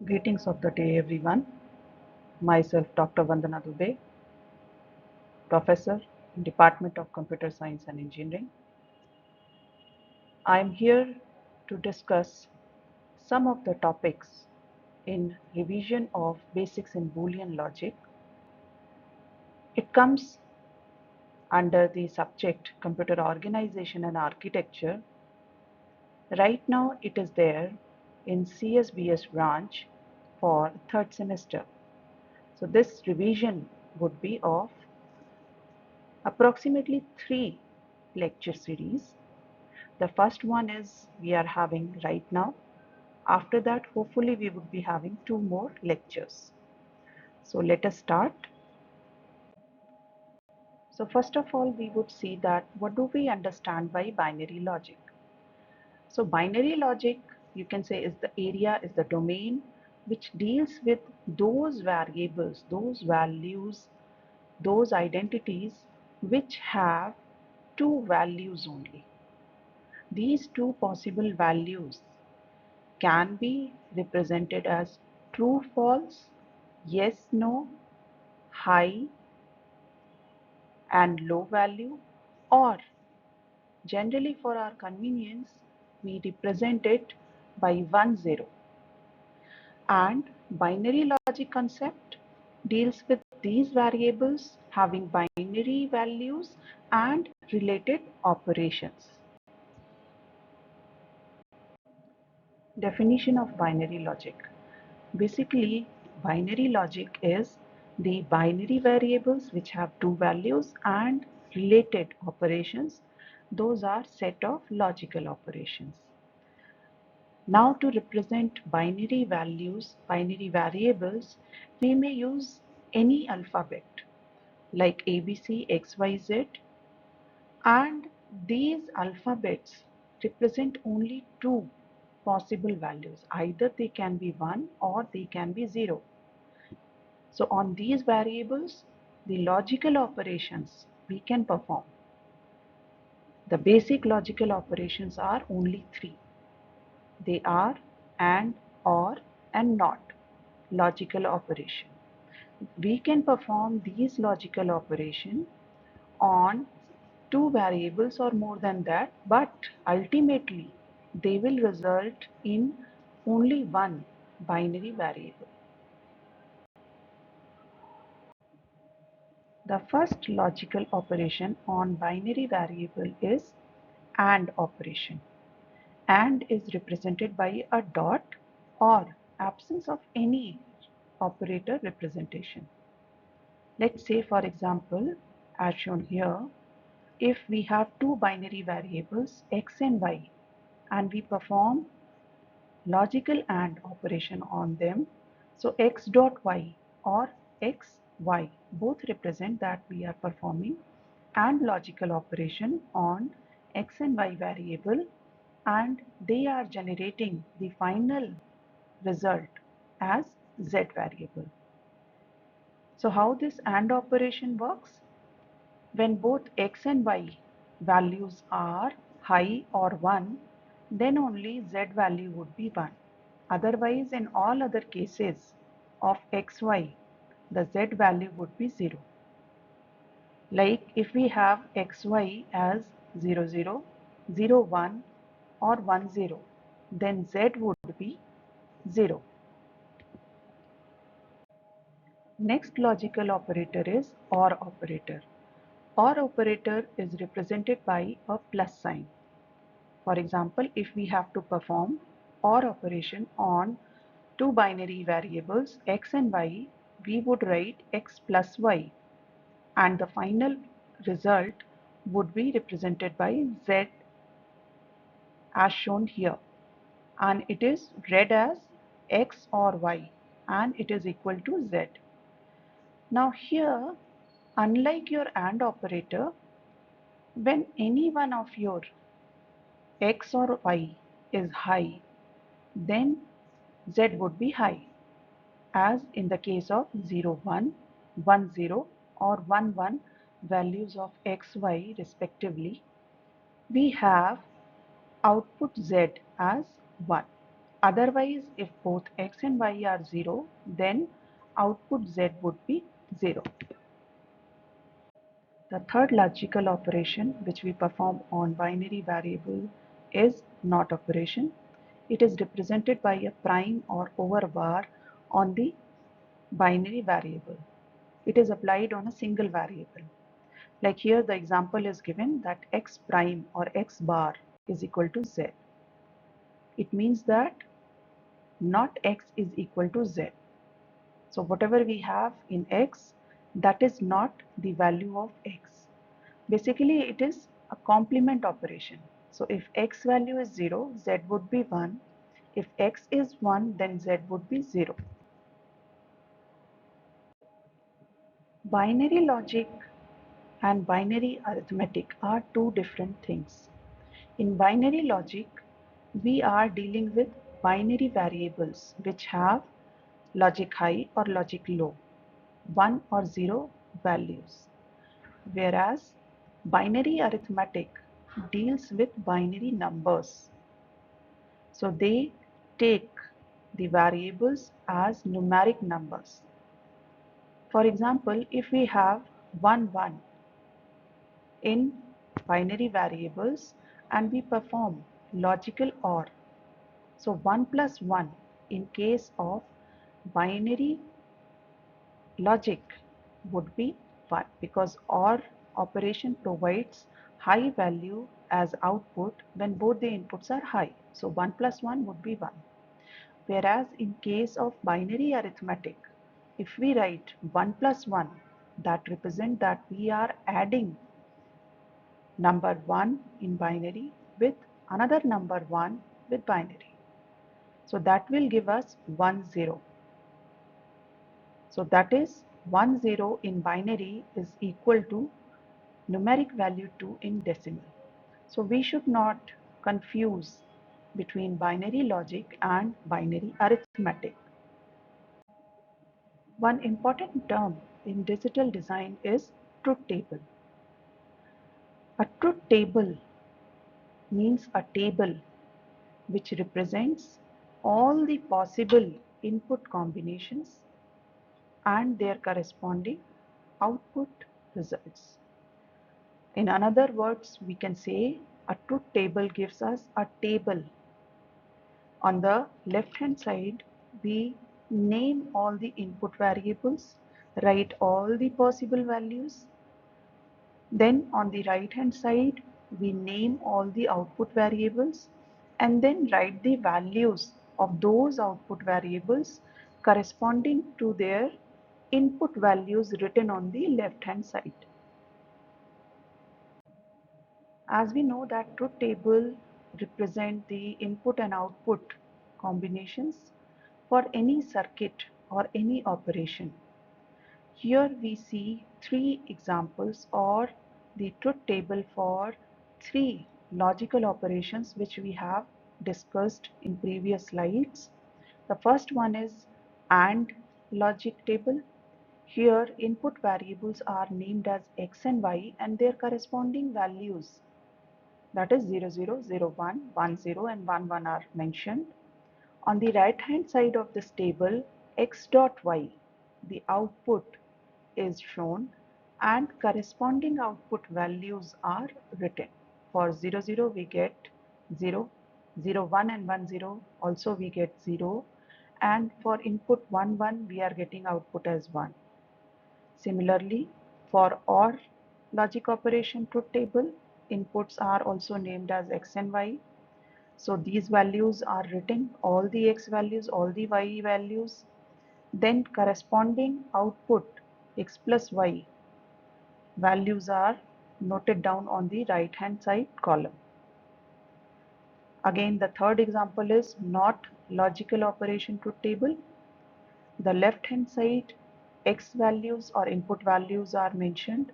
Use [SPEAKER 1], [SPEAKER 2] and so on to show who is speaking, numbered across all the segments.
[SPEAKER 1] Greetings of the day, everyone. Myself, Dr. Vandana Dubey, Professor in Department of Computer Science and Engineering. I am here to discuss some of the topics in revision of basics in Boolean logic. It comes under the subject Computer Organization and Architecture. Right now, it is there in CSBS branch for third semester. So this revision would be of approximately 3 lecture series. The first one is we are having right now. After that, hopefully we would be having 2 more lectures. So let us start. So first of all, we would see that what do we understand by binary logic? So binary logic, you can say, is the area, is the domain which deals with those variables, those values, those identities which have 2 values only. These 2 possible values can be represented as true, false, yes, no, high and low value, or generally for our convenience we represent it by 1 0. And binary logic concept deals with these variables having binary values and related operations. Definition of binary logic. Basically, binary logic is the binary variables which have 2 values and related operations. Those are set of logical operations. Now to represent binary values, binary variables, we may use any alphabet like ABC, XYZ, and these alphabets represent only 2 possible values. Either they can be 1 or they can be 0. So on these variables, the logical operations we can perform. The basic logical operations are only 3. They are and, or, and not logical operation. We can perform these logical operation on 2 variables or more than that, but ultimately they will result in only one binary variable. The first logical operation on binary variable is AND operation. AND is represented by a dot or absence of any operator representation. Let's say, for example, as shown here, if we have 2 binary variables x and y and we perform logical AND operation on them, so x dot y or x y both represent that we are performing AND logical operation on x and y variable, and they are generating the final result as z variable. So how this AND operation works? When both x and y values are high or 1, then only z value would be 1. Otherwise, in all other cases of xy, the z value would be 0. Like if we have xy as 0, 0, 0, 1 or 1, 0, then z would be 0. Next logical operator is OR operator. OR operator is represented by a plus sign. For example, if we have to perform OR operation on 2 binary variables x and y, we would write x plus y, and the final result would be represented by z as shown here, and it is read as x or y, and it is equal to z. Now here, unlike your AND operator, when any one of your x or y is high, then z would be high, as in the case of 0, 1, 1, 0 or 1, 1 values of x, y respectively, we have output z as 1. Otherwise, if both x and y are 0, then output z would be 0. The third logical operation which we perform on binary variable is NOT operation. It is represented by a prime or over bar on the binary variable. It is applied on a single variable. Like here the example is given that x prime or x bar is equal to z. It means that not x is equal to z. So whatever we have in x, that is not the value of x. Basically it is a complement operation. So if x value is 0, z would be 1. If x is 1, then z would be 0. Binary logic and binary arithmetic are two different things. In binary logic, we are dealing with binary variables which have logic high or logic low, 1 or 0 values. Whereas binary arithmetic deals with binary numbers. So they take the variables as numeric numbers. For example, if we have 1, 1 in binary variables and we perform logical OR. So 1 plus 1 in case of binary logic would be 1 because OR operation provides high value as output when both the inputs are high. So 1 plus 1 would be 1. Whereas in case of binary arithmetic, if we write 1 plus 1, that represents that we are adding number 1 in binary with another number 1 with binary. So that will give us 1 0. So that is 1 0 in binary is equal to numeric value 2 in decimal. So we should not confuse between binary logic and binary arithmetic. One important term in digital design is truth table. A truth table means a table which represents all the possible input combinations and their corresponding output results. In other words, we can say a truth table gives us a table. On the left hand side, we name all the input variables, write all the possible values. Then on the right hand side, we name all the output variables and then write the values of those output variables corresponding to their input values written on the left hand side. As we know that truth table represent the input and output combinations for any circuit or any operation. Here we see three examples or the truth table for three logical operations which we have discussed in previous slides. The first one is AND logic table. Here input variables are named as x and y and their corresponding values, that is 0 0 0 1 1 0 and 1 1 are mentioned. On the right hand side of this table, x dot y, the output is shown and corresponding output values are written. For 0 0 we get 0, 0 1 and 1 0 also we get 0, and for input 1 1 we are getting output as 1. Similarly, for OR logic operation truth table, inputs are also named as x and y. So these values are written, all the x values, all the y values. Then corresponding output x plus y values are noted down on the right hand side column. Again, the third example is NOT logical operation truth table. The left hand side x values or input values are mentioned,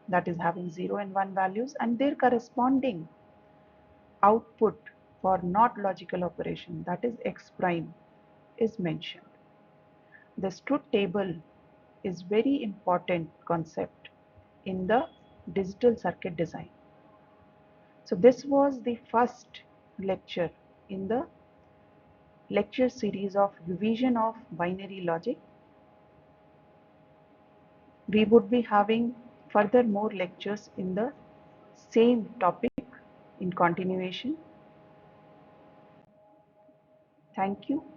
[SPEAKER 1] that is having 0 and 1 values, and their corresponding output for not logical operation, that is x prime, is mentioned. This truth table is very important concept in the digital circuit design. So this was the first lecture in the lecture series of revision of binary logic. We would be having further more lectures in the same topic in continuation. Thank you.